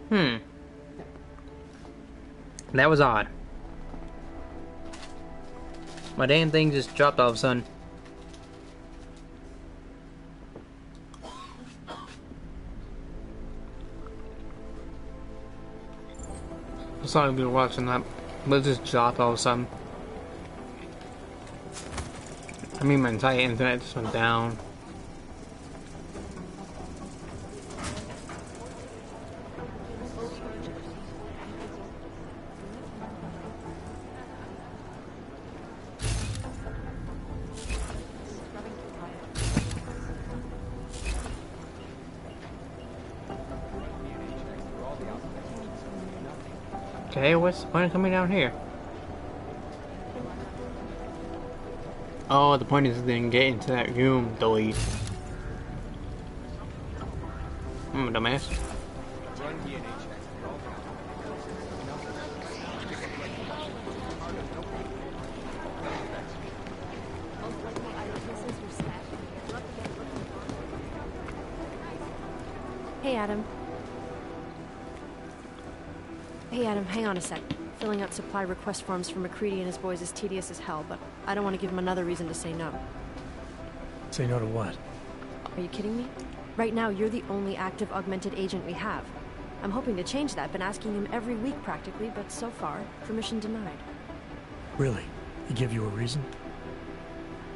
Hmm. That was odd. My damn thing just dropped all of a sudden. Sorry if you're watching that, but it just dropped all of a sudden. I mean, my entire internet just went down. Okay, what's the point of coming down here? Oh, the point is then get into that room, delete. Dumbass. Hey, Adam. Hey, Adam, hang on a sec. Filling out supply request forms for McCready and his boys is tedious as hell, but I don't want to give him another reason to say no. Say no to what? Are you kidding me? Right now, you're the only active augmented agent we have. I'm hoping to change that, been asking him every week practically, but so far, permission denied. Really? He give you a reason?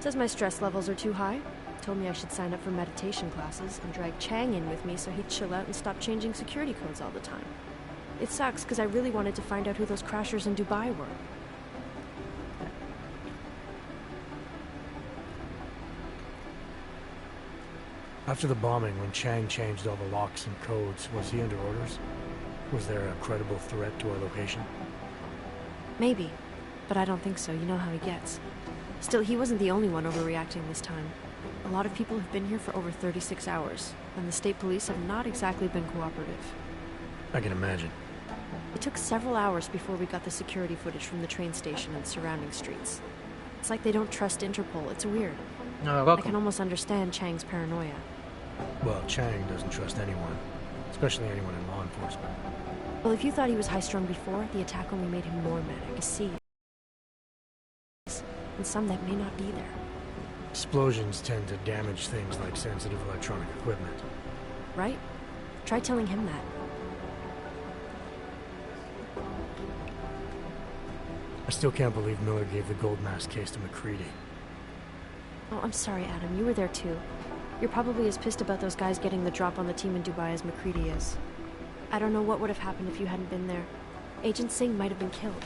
Says my stress levels are too high. Told me I should sign up for meditation classes and drag Chang in with me so he'd chill out and stop changing security codes all the time. It sucks, because I really wanted to find out who those crashers in Dubai were. After the bombing, when Chang changed all the locks and codes, was he under orders? Was there a credible threat to our location? Maybe, but I don't think so. You know how he gets. Still, he wasn't the only one overreacting this time. A lot of people have been here for over 36 hours, and the state police have not exactly been cooperative. I can imagine. It took several hours before we got the security footage from the train station and surrounding streets. It's like they don't trust Interpol. It's weird. I can almost understand Chang's paranoia. Well, Chang doesn't trust anyone, especially anyone in law enforcement. Well, if you thought he was high-strung before, the attack only made him more manic. I see. And some that may not be there. Explosions tend to damage things like sensitive electronic equipment. Right? Try telling him that. I still can't believe Miller gave the gold mask case to McCready. Oh, I'm sorry, Adam. You were there too. You're probably as pissed about those guys getting the drop on the team in Dubai as McCready is. I don't know what would have happened if you hadn't been there. Agent Singh might have been killed.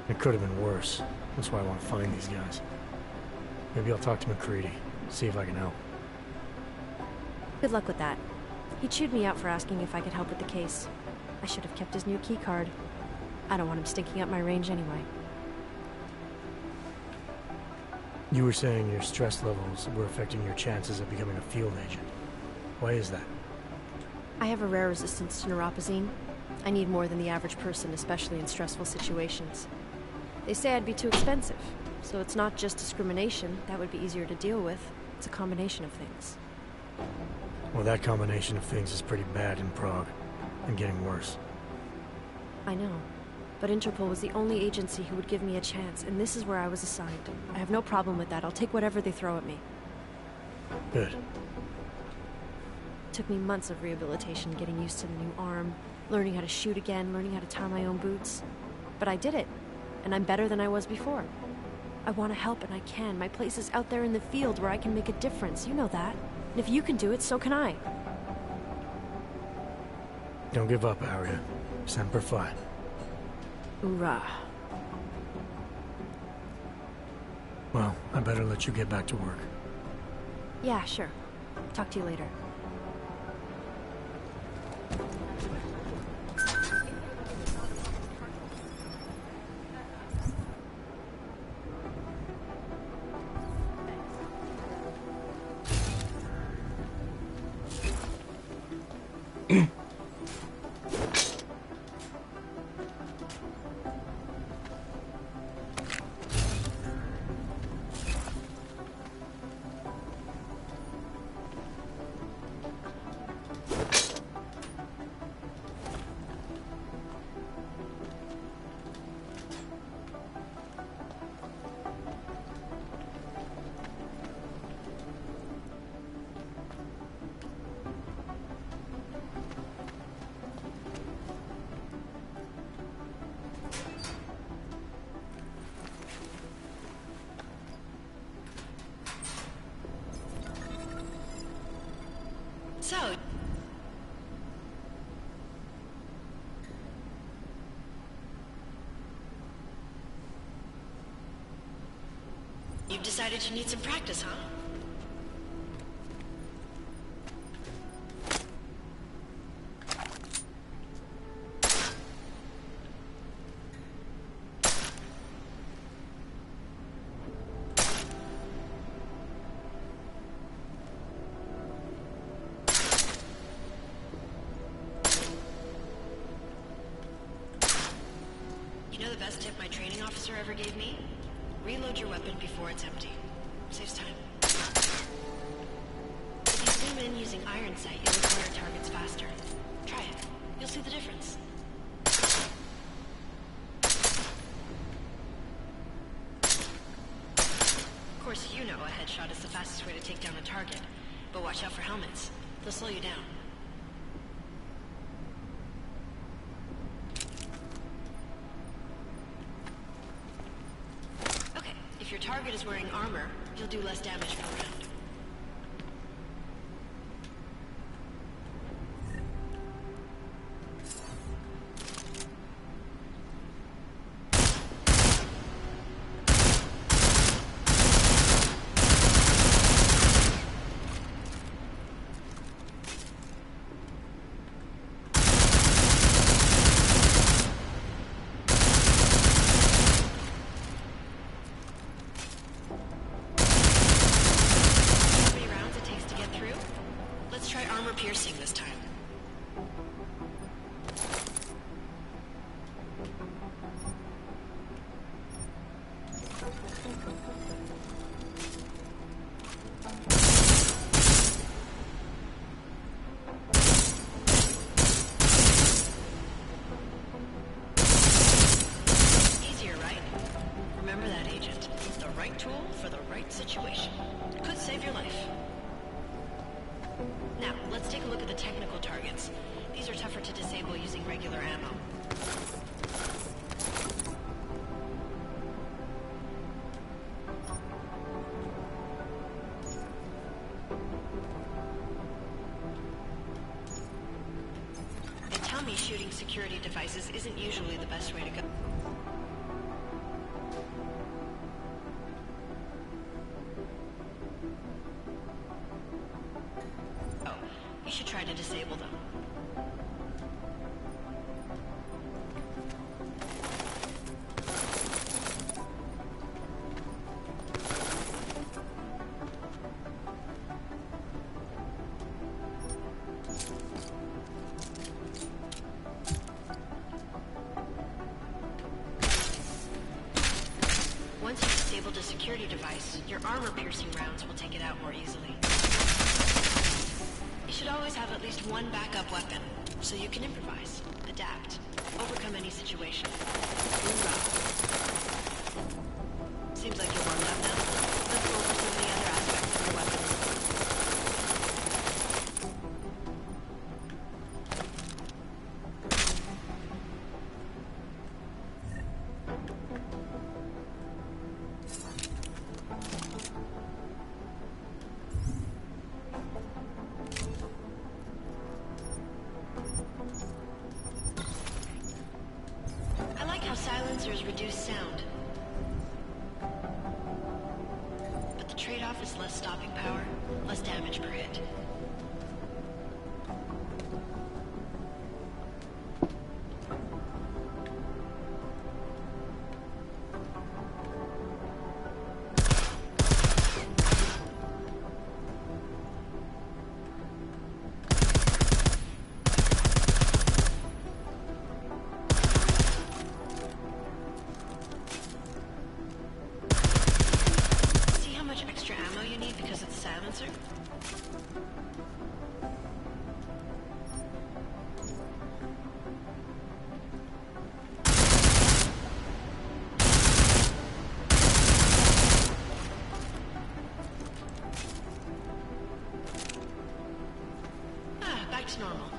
It could have been worse. That's why I want to find these guys. Maybe I'll talk to McCready, see if I can help. Good luck with that. He chewed me out for asking if I could help with the case. I should have kept his new key card. I don't want him stinking up my range anyway. You were saying your stress levels were affecting your chances of becoming a field agent. Why is that? I have a rare resistance to neuropazine. I need more than the average person, especially in stressful situations. They say I'd be too expensive, so it's not just discrimination. That would be easier to deal with. It's a combination of things. Well, that combination of things is pretty bad in Prague, and getting worse. I know. But Interpol was the only agency who would give me a chance, and this is where I was assigned. I have no problem with that. I'll take whatever they throw at me. Good. It took me months of rehabilitation, getting used to the new arm, learning how to shoot again, learning how to tie my own boots. But I did it, and I'm better than I was before. I want to help, and I can. My place is out there in the field where I can make a difference. You know that. And if you can do it, so can I. Don't give up, Arya. Semper Fi. Hoorah. Well, I better let you get back to work. Yeah, sure. Talk to you later. You've decided you need some practice, huh? You know the best tip my training officer ever gave me? Reload your weapon before it's empty. Saves time. If you zoom in using iron sight, you'll acquire targets faster. Try it. You'll see the difference. Of course, you know a headshot is the fastest way to take down a target. But watch out for helmets. They'll slow you down. If your target is wearing armor, you'll do less damage per round. Piercing this time. Easier, right? Remember that, Agent. The right tool for the right situation. Could save your life. Now, let's take a look at the technical targets. These are tougher to disable using regular ammo. They tell me shooting security devices isn't usually the best way to go. You should try to disable them. Once you've disabled a security device, your armor-piercing rounds will take it out more easily. You should always have at least one backup weapon, so you can improvise, adapt, overcome any situation. Hoorah. Seems like you're warmed up now. Let's go over some of the other aspects of your weapons. Silencers reduce sound, but the trade-off is less stopping power, less damage per hit. Normal.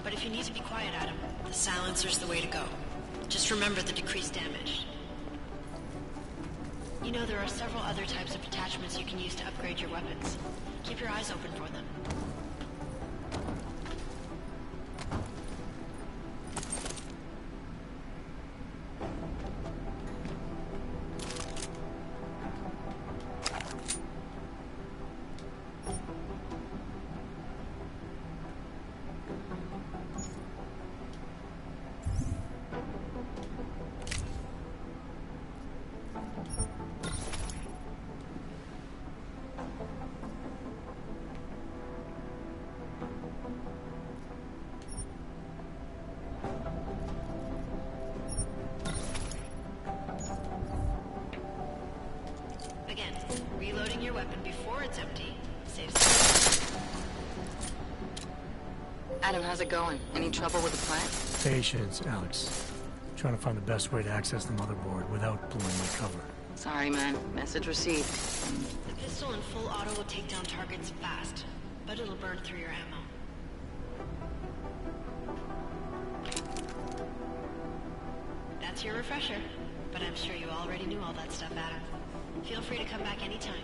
But if you need to be quiet, Adam, the silencer's the way to go. Just remember the decreased damage. You know there are several other types of attachments you can use to upgrade your weapons. Keep your eyes open for them. weapon before it's empty. Saves. Adam, how's it going? Any trouble with the plant? Patience, Alex. Trying to find the best way to access the motherboard without blowing my cover. Sorry, man. Message received. The pistol in full auto will take down targets fast, but it'll burn through your ammo. That's your refresher, but I'm sure you already knew all that stuff, Adam. Feel free to come back anytime.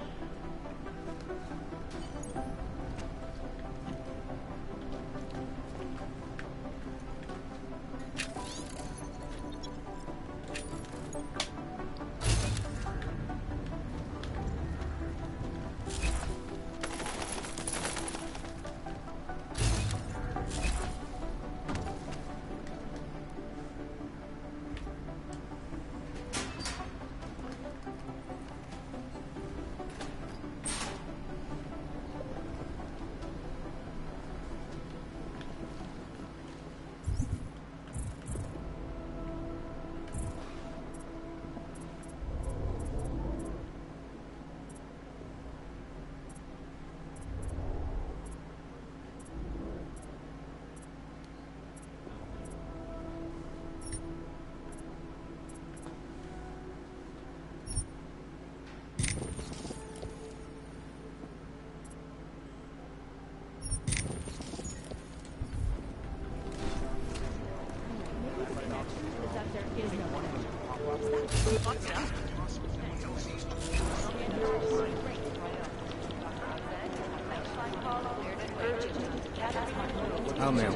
Oh, man.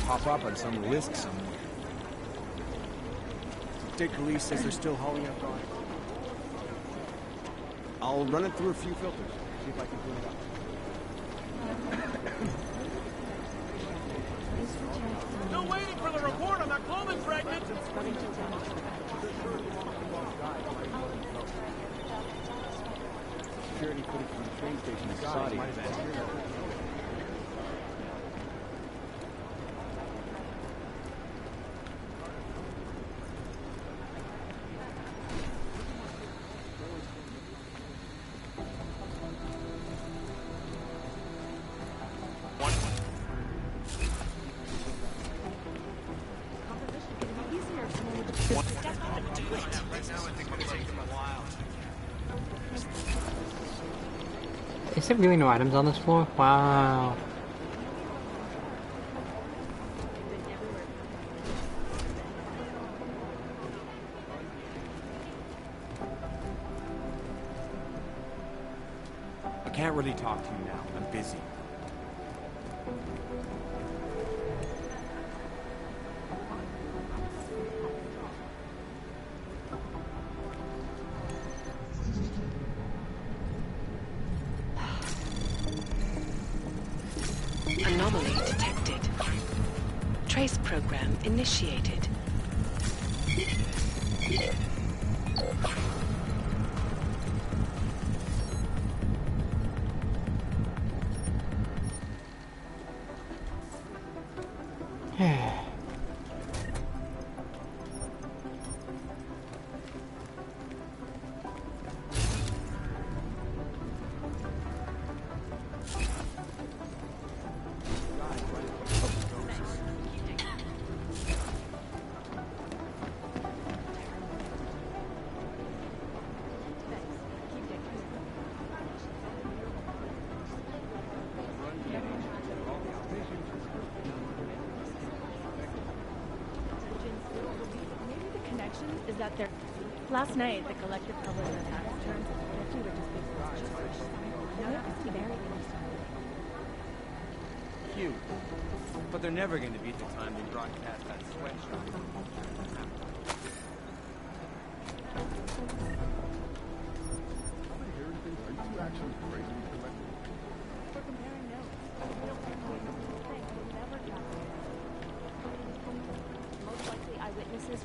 Pop up on some list somewhere. State police says they're still hauling up guys. I'll run it through a few filters, see if I can clean it up. Still waiting for the report on that clothing fragment! Security footage from the train station in Saudi. Might have been here. Is there really no items on this floor? Wow. I can't really talk to you now. I'm busy. Anomaly detected. Trace program initiated. Is that their last night the collective public tax returns were just big very Cute. But they're never going to beat the time they broadcast that sweatshop. For comparing notes. Most likely eyewitnesses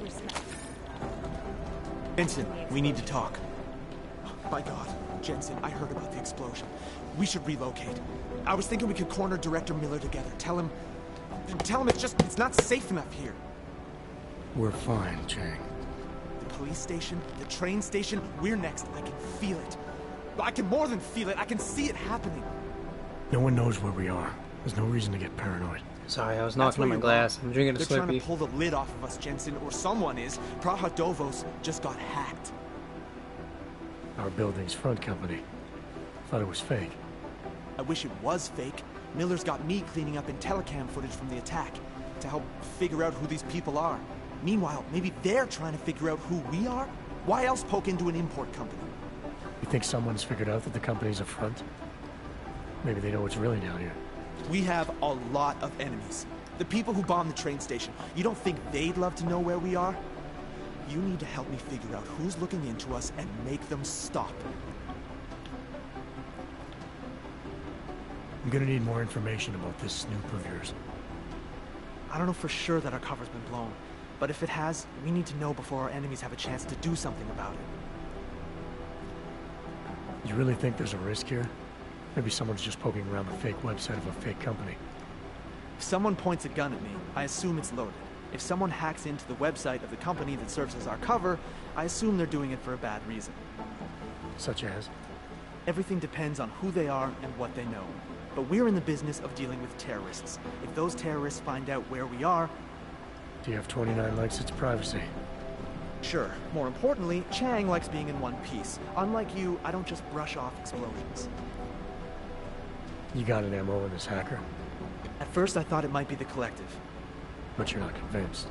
Benson, we need to talk. My God, Jensen, I heard about the explosion. We should relocate. I was thinking we could corner Director Miller together. Tell him it's not safe enough here. We're fine, Chang. The police station, the train station, we're next. I can feel it. I can more than feel it. I can see it happening. No one knows where we are. There's no reason to get paranoid. Sorry, I was knocking on my glass. I'm drinking a They're trying to Slurpee. pull the lid off of us, Jensen, or someone is. Praha Dovos just got hacked. Our building's front company. Thought it was fake. I wish it was fake. Miller's got me cleaning up IntelliCam footage from the attack to help figure out who these people are. Meanwhile, maybe they're trying to figure out who we are? Why else poke into an import company? You think someone's figured out that the company's a front? Maybe they know what's really down here. We have a lot of enemies. The people who bombed the train station. You don't think they'd love to know where we are? You need to help me figure out who's looking into us and make them stop. I'm gonna need more information about this snoop of yours. I don't know for sure that our cover's been blown, but if it has, we need to know before our enemies have a chance to do something about it. You really think there's a risk here? Maybe someone's just poking around the fake website of a fake company. If someone points a gun at me, I assume it's loaded. If someone hacks into the website of the company that serves as our cover, I assume they're doing it for a bad reason. Such as? Everything depends on who they are and what they know. But we're in the business of dealing with terrorists. If those terrorists find out where we are... Do you have 29 likes its privacy? Sure. More importantly, Chang likes being in one piece. Unlike you, I don't just brush off explosions. You got an MO in this hacker? At first I thought it might be the Collective. But you're not convinced.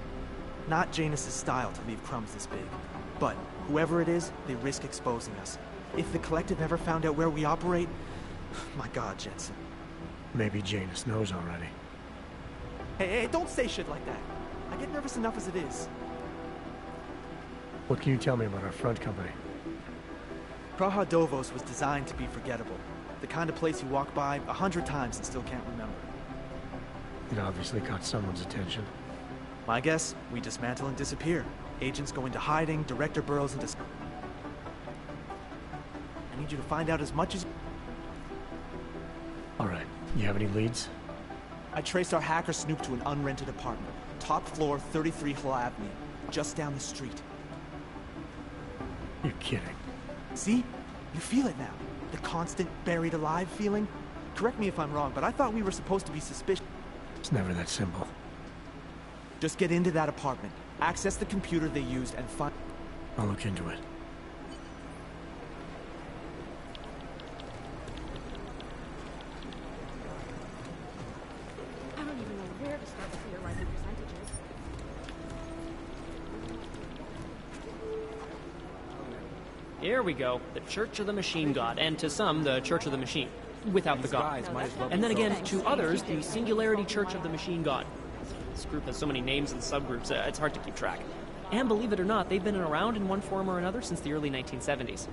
Not Janus's style to leave crumbs this big. But whoever it is, they risk exposing us. If the Collective ever found out where we operate... My God, Jensen. Maybe Janus knows already. Hey, don't say shit like that. I get nervous enough as it is. What can you tell me about our front company? Praha Dovos was designed to be forgettable. The kind of place you walk by 100 times and still can't remember. It obviously caught someone's attention. My guess, we dismantle and disappear. Agents go into hiding, Director burrows into... I need you to find out as much as... Alright, you have any leads? I traced our hacker snoop to an unrented apartment. Top floor, 33 Hull Avenue. Just down the street. You're kidding. See? You feel it now. The constant buried alive feeling. Correct me if I'm wrong, but I thought we were supposed to be suspicious. It's never that simple. Just get into that apartment, access the computer they used, and find... I'll look into it. I don't even know where to start with your rising percentages. Here we go. The Church of the Machine God, and to some, the Church of the Machine, without the God. And then again, to others, the Singularity Church of the Machine God. This group has so many names and subgroups, it's hard to keep track. And believe it or not, they've been around in one form or another since the early 1970s.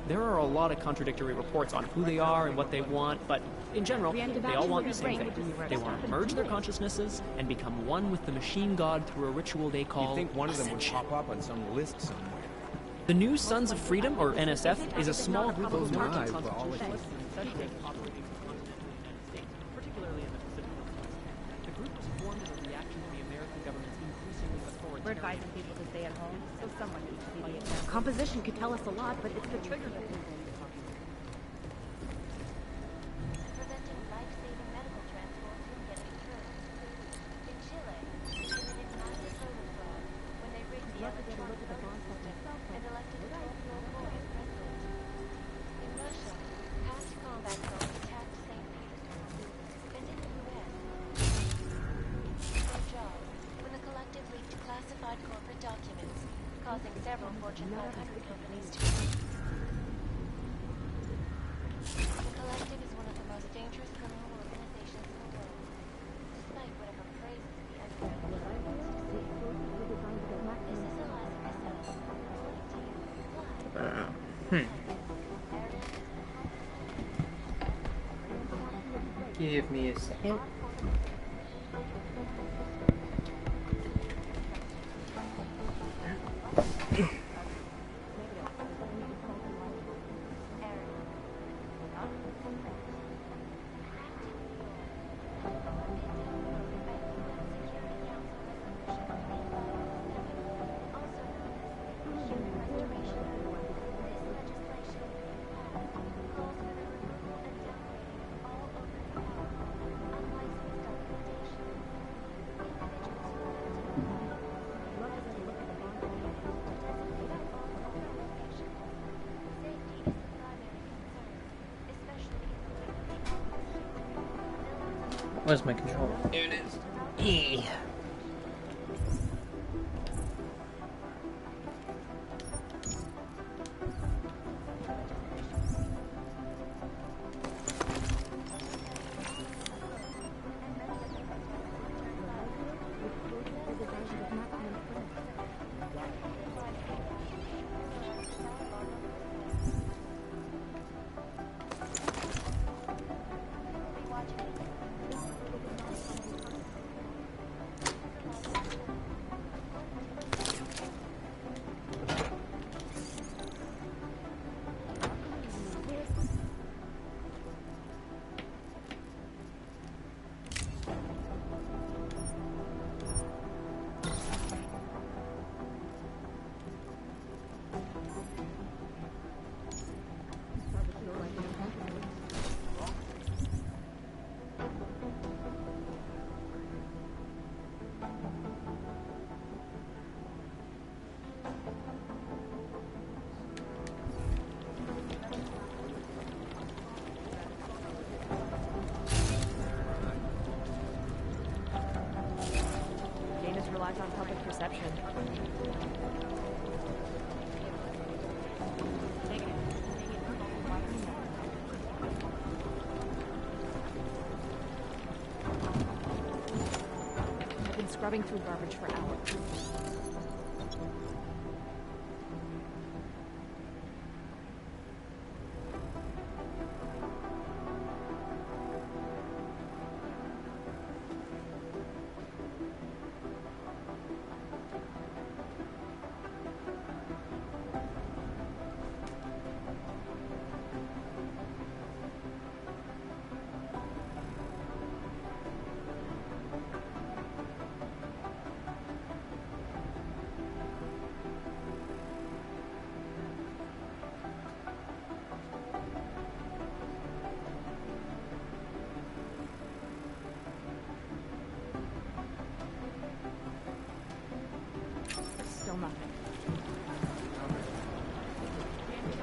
There are a lot of contradictory reports on who they are and what they want, but in general, they all want the same thing. They want to merge their consciousnesses and become one with the Machine God through a ritual they call You think one of them would ascension. pop up on some list somewhere? The New Sons of Freedom, or NSF, is a small group of militant for all it constitutionalists operating on the United States, particularly in the Pacific Northwest. The group was formed as a reaction to the American government's increasingly We're authoritarian... advising people to stay at home, so someone needs to be the example. Composition could tell us a lot, but it's the trigger that can Preventing life-saving medical transports from getting through. In Chile, they committed massive voter fraud when they rigged the electronic voting system and elected a 12-year-old boy as president. In Russia, past combat zones attacked St. Petersburg. And in the U.S., their job when the Collective leaked classified corporate documents, causing several Fortune 500 companies to... The Collective is one of the most dangerous criminal organizations in the world, despite whatever praises the underground wants to see. This is Eliza Cassell, reporting to you, live. Give me a second. Where's my controller? Here it is. E. relies on public perception. I've been scrubbing through garbage for hours.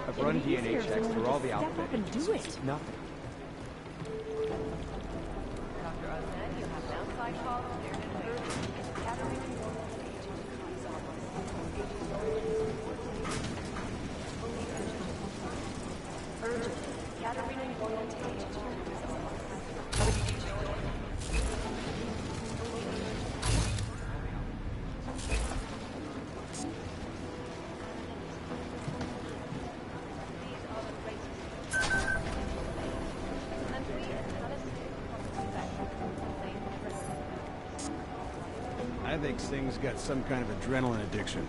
I've run DNA checks through all the alphabet. Step up and do it. Nothing. Dr. Ozan, you have an outside call cleared and urgent. Gathering urgent. Gathering employment agent. I think Singh's got some kind of adrenaline addiction.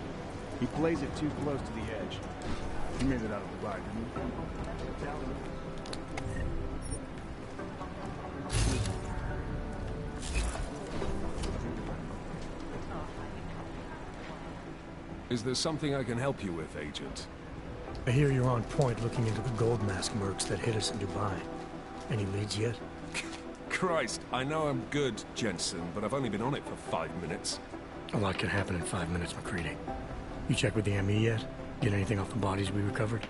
He plays it too close to the edge. He made it out of the bar, didn't he? Is there something I can help you with, Agent? I hear you're on point looking into the gold mask mercs that hit us in Dubai. Any leads yet? Christ, I know I'm good, Jensen, but I've only been on it for 5 minutes. A lot can happen in 5 minutes, McCready. You checked with the ME yet? Get anything off the bodies we recovered?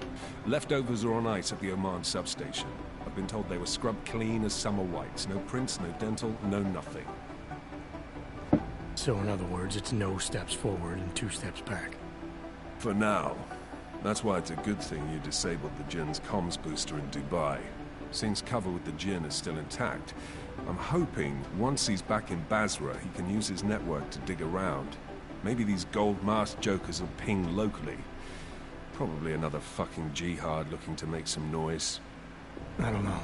Leftovers are on ice at the Oman substation. I've been told they were scrubbed clean as summer whites. No prints, no dental, no nothing. So in other words, it's no steps forward and 2 steps back. For now. That's why it's a good thing you disabled the Jinn's comms booster in Dubai. Since cover with the Jinn is still intact, I'm hoping once he's back in Basra, he can use his network to dig around. Maybe these gold mask jokers will ping locally. Probably another fucking jihad looking to make some noise. I don't know.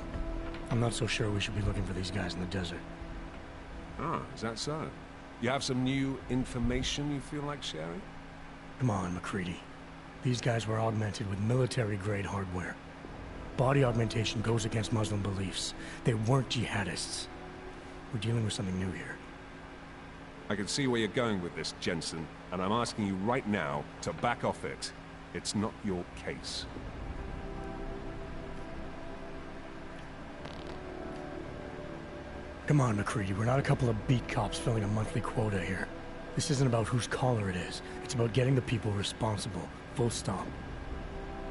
I'm not so sure we should be looking for these guys in the desert. Ah, is that so? You have some new information you feel like sharing? Come on, McCready. These guys were augmented with military-grade hardware. Body augmentation goes against Muslim beliefs. They weren't jihadists. We're dealing with something new here. I can see where you're going with this, Jensen, and I'm asking you right now to back off it. It's not your case. Come on, McCready. We're not a couple of beat cops filling a monthly quota here. This isn't about whose collar it is. It's about getting the people responsible. Full stop.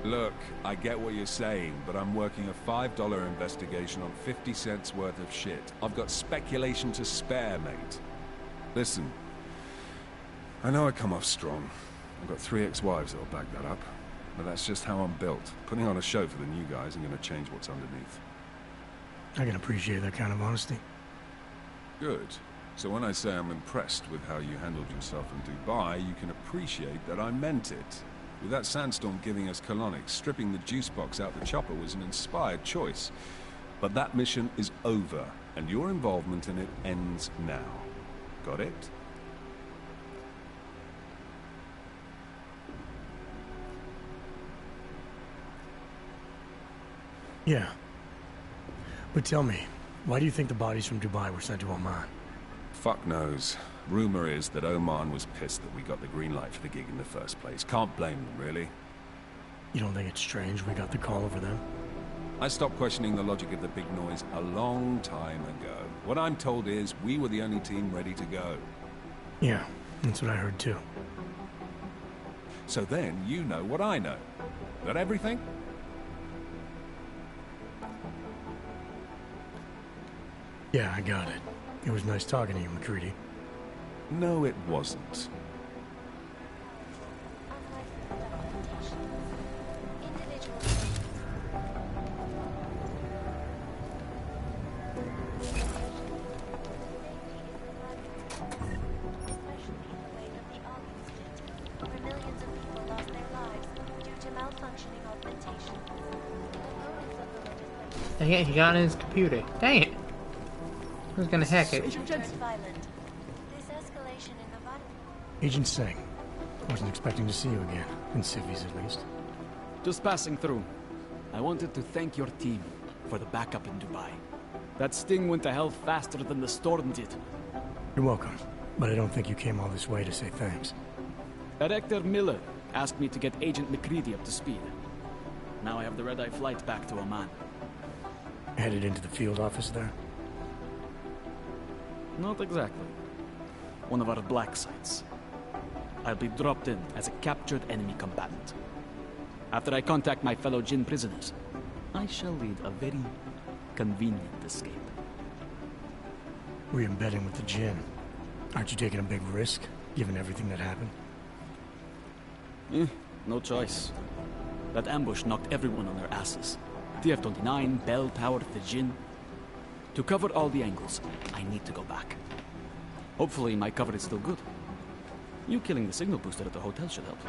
Look, I get what you're saying, but I'm working a $5 investigation on 50 cents worth of shit. I've got speculation to spare, mate. Listen, I know I come off strong. I've got 3 ex-wives that'll back that up. But that's just how I'm built. Putting on a show for the new guys isn't going to change what's underneath. I can appreciate that kind of honesty. Good. So when I say I'm impressed with how you handled yourself in Dubai, you can appreciate that I meant it. With that sandstorm giving us colonics, stripping the juice box out the chopper was an inspired choice. But that mission is over, and your involvement in it ends now. Got it? Yeah. But tell me, why do you think the bodies from Dubai were sent to Oman? Fuck knows. Rumor is that Oman was pissed that we got the green light for the gig in the first place. Can't blame them, really. You don't think it's strange we got the call over them? I stopped questioning the logic of the big noise a long time ago. What I'm told is we were the only team ready to go. Yeah, that's what I heard too. So then you know what I know. That everything? Yeah, I got it. It was nice talking to you, McCready. No, it wasn't. Dang it, he got in his computer. Dang it. Who's gonna hack it? Agent Singh. Wasn't expecting to see you again. In civvies, at least. Just passing through. I wanted to thank your team for the backup in Dubai. That sting went to hell faster than the storm did. You're welcome. But I don't think you came all this way to say thanks. Director Miller asked me to get Agent McCready up to speed. Now I have the red-eye flight back to Oman. Headed into the field office there? Not exactly. One of our black sites. I'll be dropped in as a captured enemy combatant. After I contact my fellow Jinn prisoners, I shall lead a very convenient escape. Re-embedding with the Jinn. Aren't you taking a big risk, given everything that happened? No choice. That ambush knocked everyone on their asses. TF-29, Bell Tower, the Jinn. To cover all the angles, I need to go back. Hopefully my cover is still good. You killing the signal booster at the hotel should help.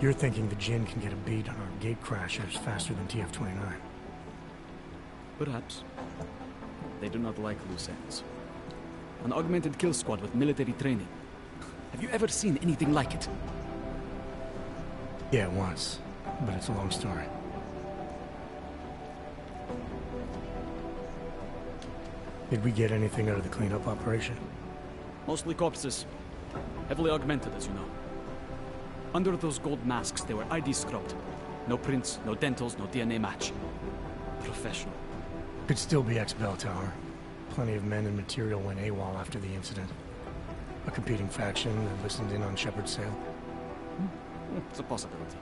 You're thinking the Jinn can get a beat on our gate crashers faster than TF-29. Perhaps. They do not like loose ends. An augmented kill squad with military training. Have you ever seen anything like it? Yeah, once. But it's a long story. Did we get anything out of the cleanup operation? Mostly corpses. Heavily augmented, as you know. Under those gold masks, they were ID scrubbed. No prints, no dentals, no DNA match. Professional. Could still be ex-Bell Tower. Plenty of men and material went AWOL after the incident. A competing faction that listened in on Shepard's sale. It's a possibility.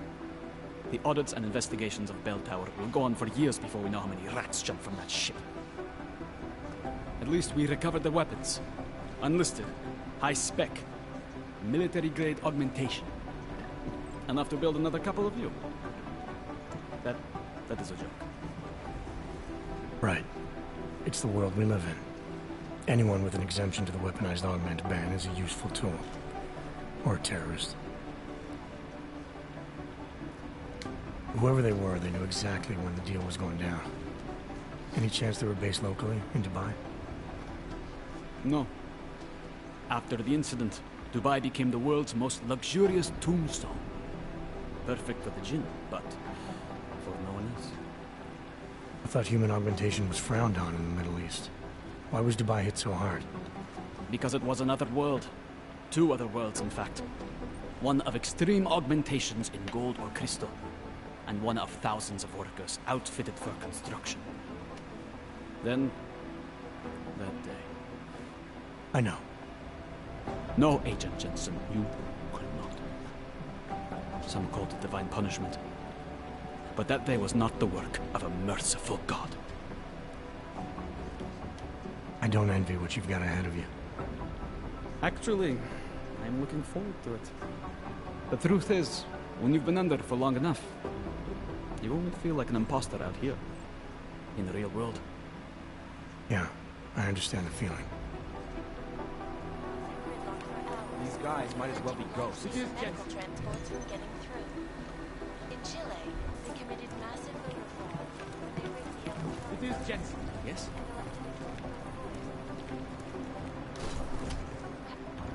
The audits and investigations of Bell Tower will go on for years before we know how many rats jumped from that ship. At least we recovered the weapons. Unlisted. High spec. Military-grade augmentation. Enough to build another couple of you. That is a joke. Right. It's the world we live in. Anyone with an exemption to the weaponized augment ban is a useful tool. Or a terrorist. Whoever they were, they knew exactly when the deal was going down. Any chance they were based locally, in Dubai? No. After the incident, Dubai became the world's most luxurious tombstone. Perfect for the Jinn, but for no one else. I thought human augmentation was frowned on in the Middle East. Why was Dubai hit so hard? Because it was another world. 2 other worlds, in fact. One of extreme augmentations in gold or crystal, and one of thousands of workers outfitted for construction. Then, that day. I know. No, Agent Jensen, you could not. Some called it divine punishment. But that day was not the work of a merciful God. I don't envy what you've got ahead of you. Actually, I'm looking forward to it. The truth is, when you've been under for long enough, you won't feel like an imposter out here, in the real world. Yeah, I understand the feeling. These guys might as well be ghosts. Medical transports were getting through. In Chile, they committed massive voter fraud when they rigged the electoral. It is Jensen. Yes?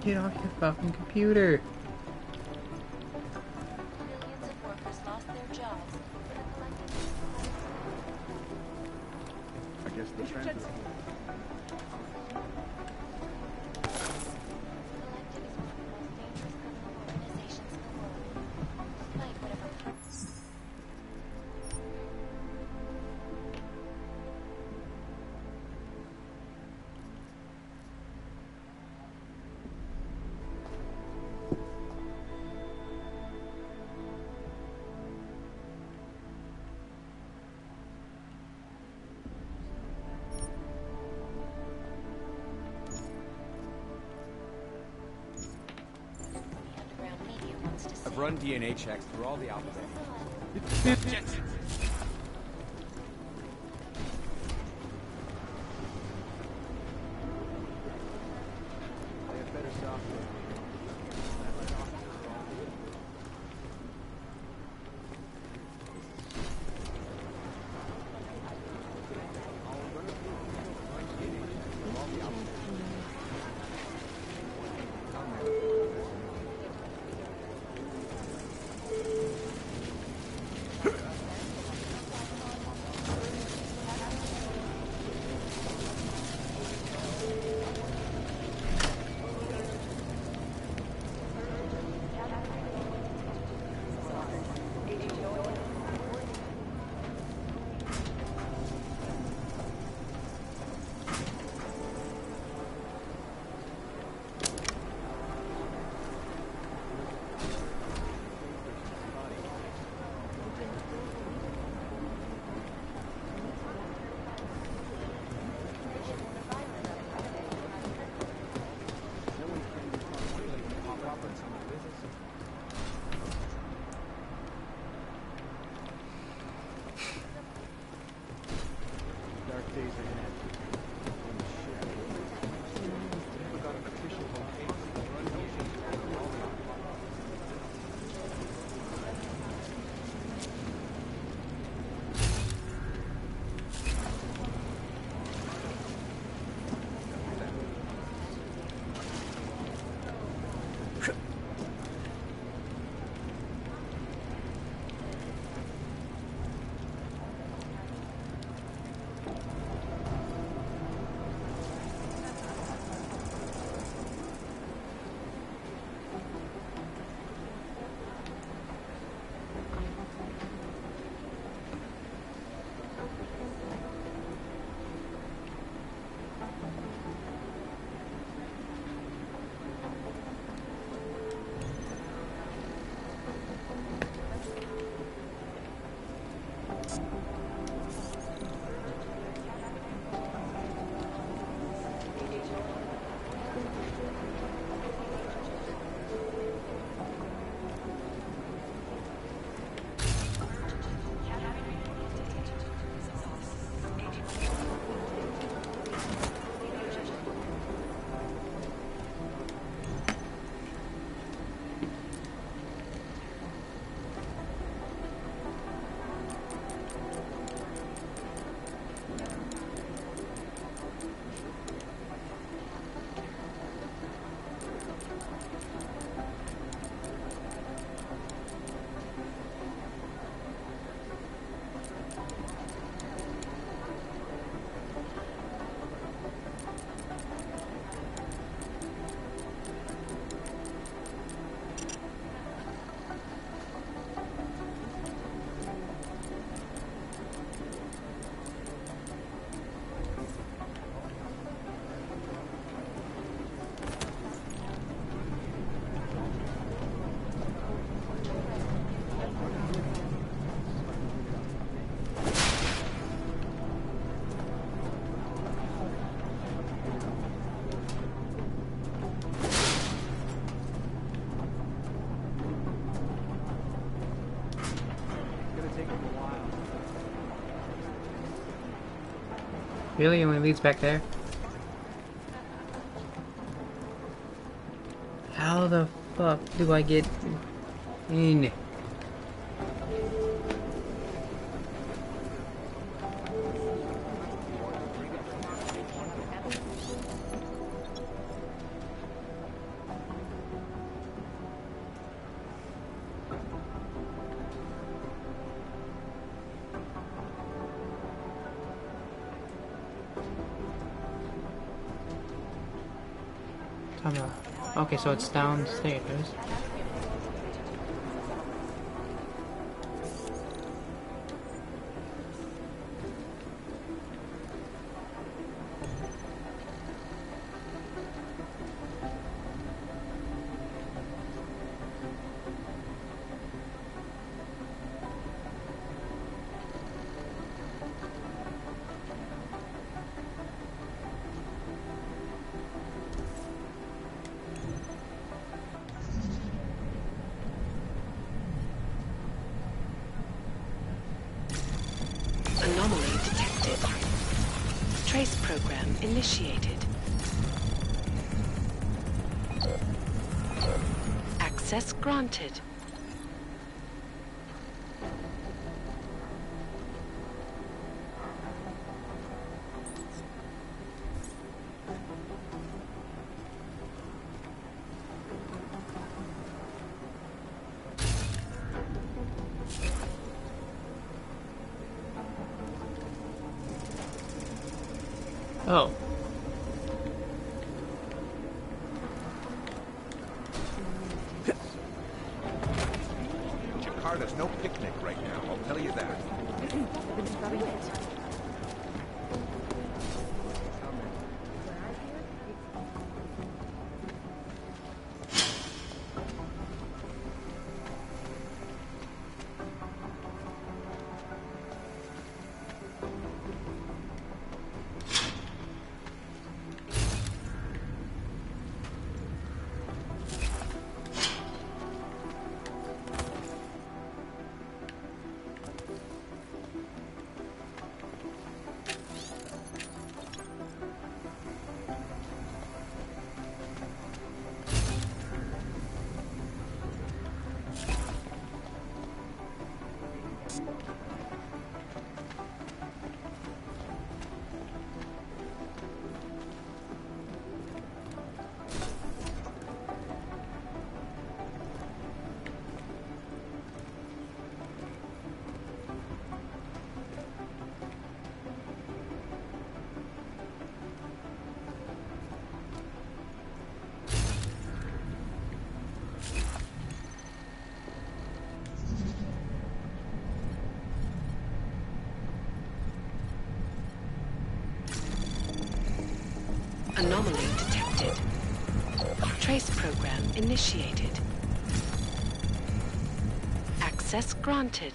Get off your fucking computer. Millions of workers lost their jobs when the collective I guess the transit. is one of the most dangerous criminal organizations in the world. Despite whatever I've run DNA checks through all the alphabet. Jensen. They have better software. Really? It only leads back there? How the fuck do I get in? Okay, so it's downstairs. Anomaly detected. Trace program initiated. Access granted. Oh. Jakarta's no picnic right now, I'll tell you that. Anomaly detected. Trace program initiated. Access granted.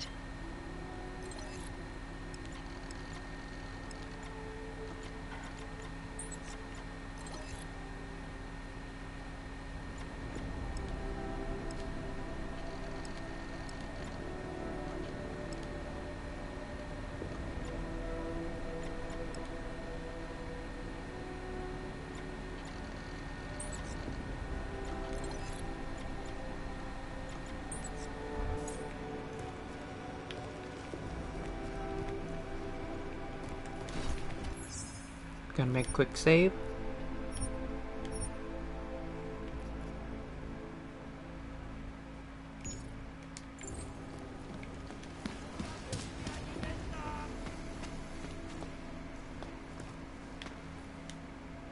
Gonna make a quick save.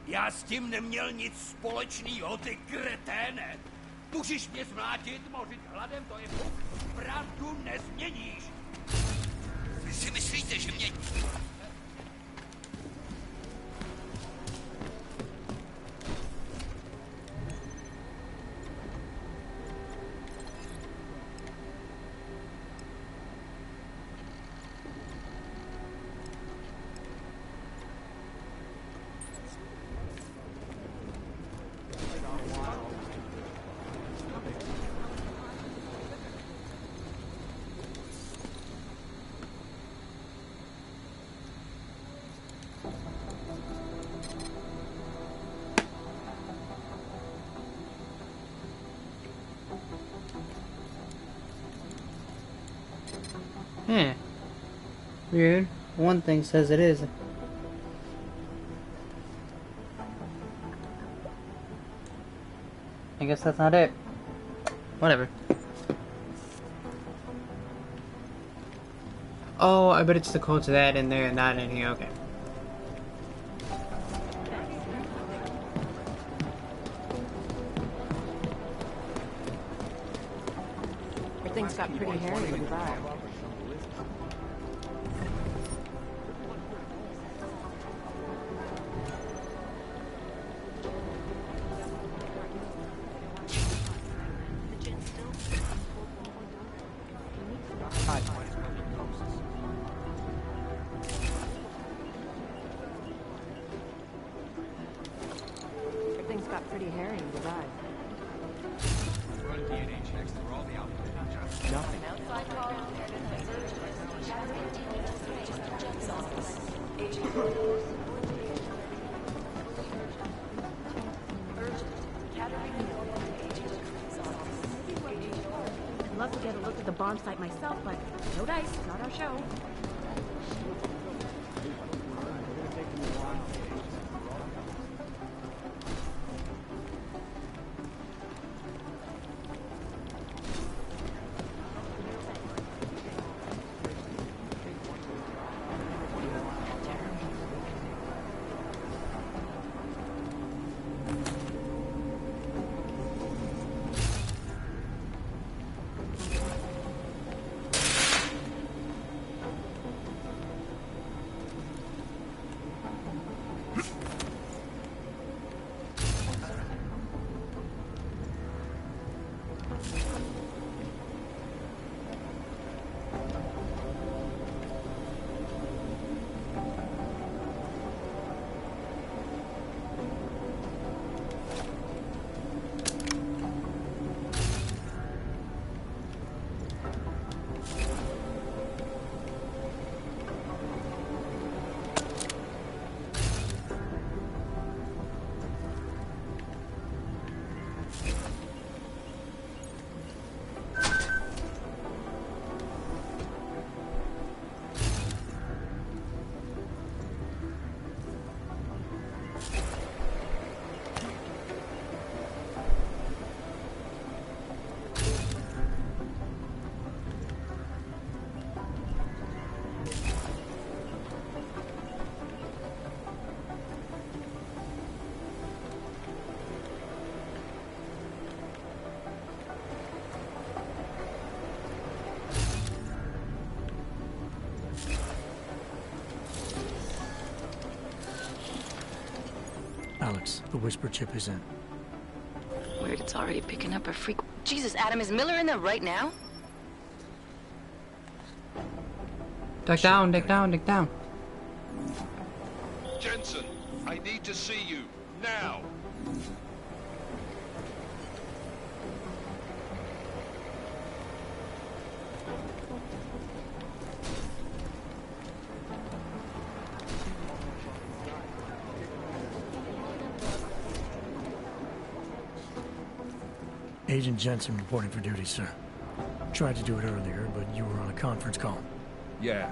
Já s tím neměl nic společného, ty kreténe! Můžeš mě zmlátit, mořit hladem, to je fuk. Pravdu nezměníš. Vy si myslíte, že mě... Yeah. Weird. One thing says it is. I guess that's not it. Whatever. Oh, I bet it's the code to that in there, not in here. Okay. Everything's got pretty hairy in the vibe. Everything's got pretty hairy in the vibe. Nothing. I'd love to get a look at the bomb site myself, but no dice, not our show. Alex, the whisper chip is in. Weird, it's already picking up a freak. Jesus, Adam, is Miller in there right now? Dig down, dig down, dig down. Jensen, I need to see you. Now! Agent Jensen reporting for duty, sir. Tried to do it earlier, but you were on a conference call. Yeah,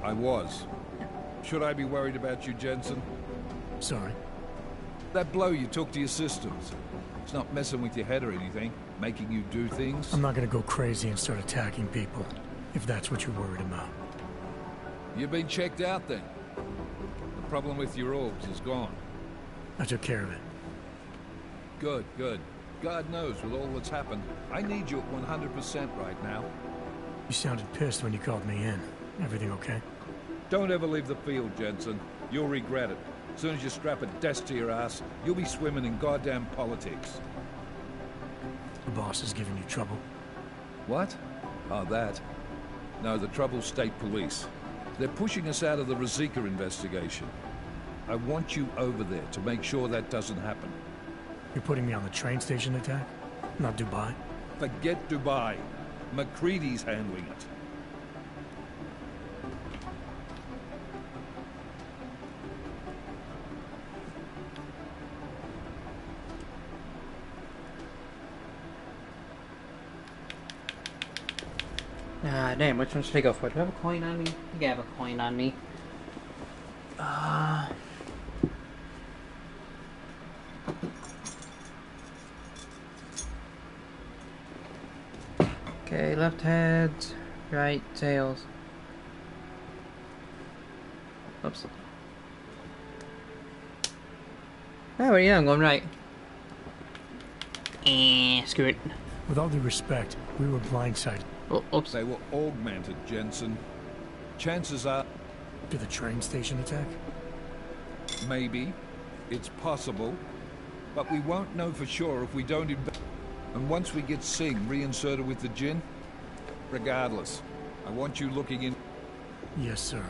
I was. Should I be worried about you, Jensen? Sorry. That blow you took to your systems. It's not messing with your head or anything, making you do things. I'm not gonna go crazy and start attacking people, if that's what you're worried about. You've been checked out then. The problem with your orbs is gone. I took care of it. Good, good. God knows, with all that's happened, I need you at 100% right now. You sounded pissed when you called me in. Everything okay? Don't ever leave the field, Jensen. You'll regret it. As soon as you strap a desk to your ass, you'll be swimming in goddamn politics. The boss is giving you trouble. What? Oh, that. No, the trouble's state police. They're pushing us out of the Rosika investigation. I want you over there to make sure that doesn't happen. You're putting me on the train station attack? Not Dubai? Forget Dubai. McCready's handling it. Ah, damn, which one should I go for? Do I have a coin on me? I think I have a coin on me. Okay, left head, right tails. Oops. Oh, yeah, I'm going right. Screw it. With all due respect, we were blindsided. Oh, oops. They were augmented, Jensen. Chances are... Did the train station attack? Maybe. It's possible. But we won't know for sure if we don't invest. And once we get Singh reinserted with the Jinn, regardless, I want you looking in... Yes, sir.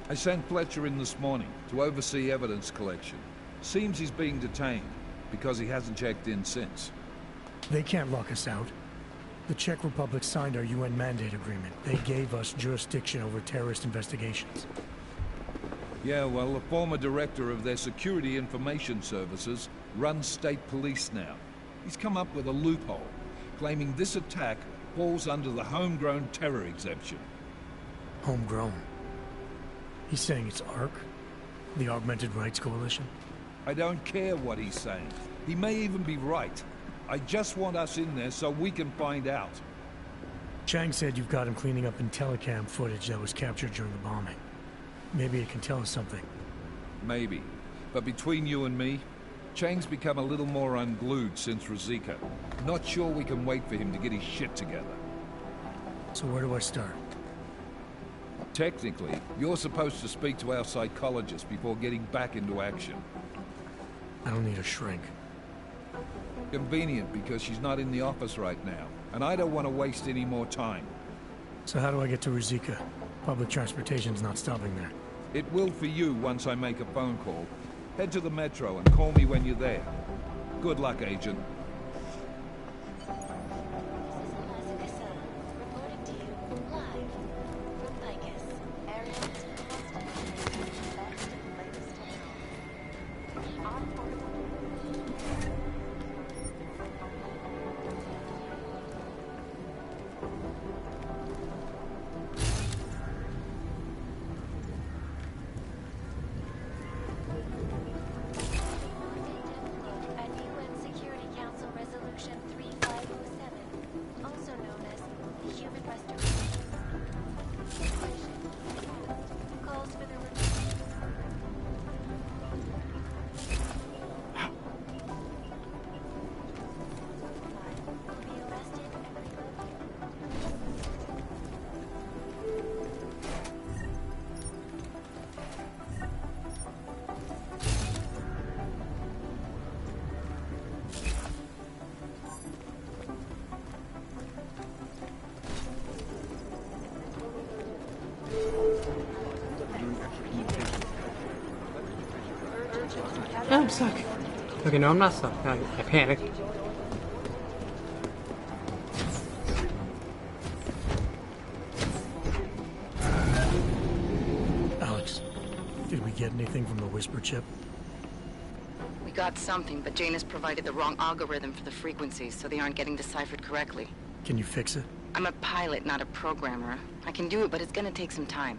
I sent Fletcher in this morning to oversee evidence collection. Seems he's being detained because he hasn't checked in since. They can't lock us out. The Czech Republic signed our UN mandate agreement. They gave us jurisdiction over terrorist investigations. Yeah, well, the former director of their security information services runs state police now. He's come up with a loophole, claiming this attack falls under the homegrown terror exemption. Homegrown? He's saying it's ARC? The Augmented Rights Coalition? I don't care what he's saying. He may even be right. I just want us in there so we can find out. Chang said you've got him cleaning up Intellicam footage that was captured during the bombing. Maybe it can tell us something. Maybe. But between you and me, Chang's become a little more unglued since Rosika. Not sure we can wait for him to get his shit together. So where do I start? Technically, you're supposed to speak to our psychologist before getting back into action. I don't need a shrink. Convenient because she's not in the office right now, and I don't want to waste any more time. So how do I get to Rosika? Public transportation's not stopping there. It will for you once I make a phone call. Head to the metro and call me when you're there. Good luck, Agent. I'm stuck. Okay, no, I'm not stuck. I panicked. Alex, did we get anything from the Whisper chip? We got something, but Jane has provided the wrong algorithm for the frequencies, so they aren't getting deciphered correctly. Can you fix it? I'm a pilot, not a programmer. I can do it, but it's gonna take some time.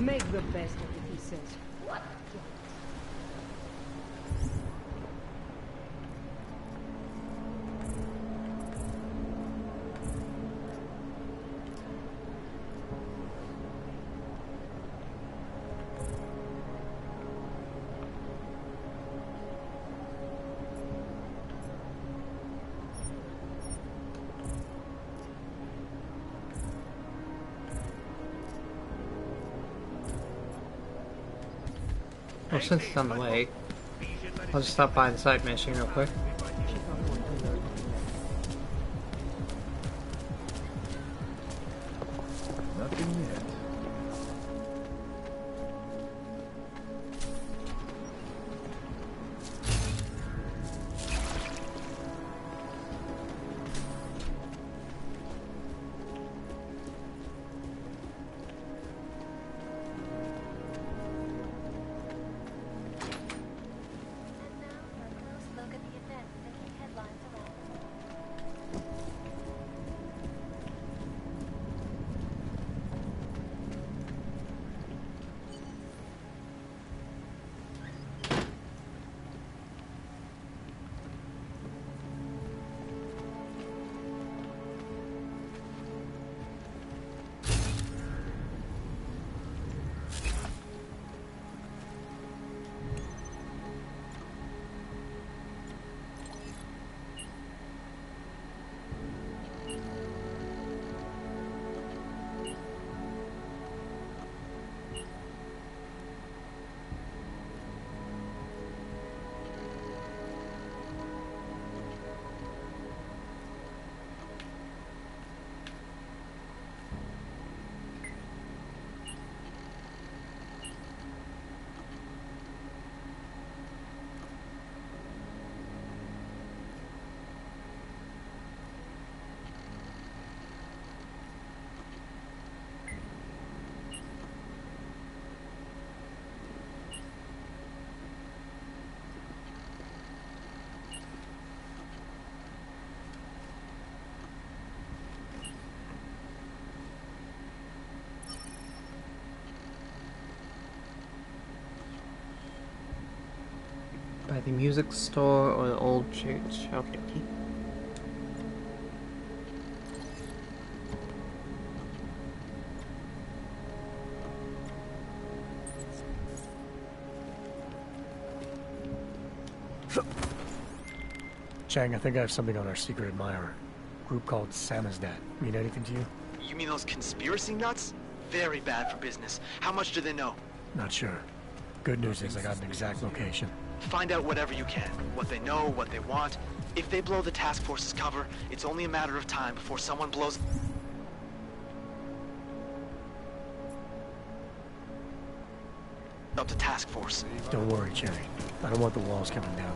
Make the best of it, he says. What? Well, since it's on the way, I'll just stop by the side mission real quick. Nothing yet. the music store or the old church. Okay, okay. Chang, I think I have something on our secret admirer. Group called Samizdat. Mean anything to you? You mean those conspiracy nuts? Very bad for business. How much do they know? Not sure. Good news is I got an exact location. Find out whatever you can. What they know, what they want. If they blow the task force's cover, it's only a matter of time before someone blows... up the task force. Don't worry, Cherry. I don't want the walls coming down.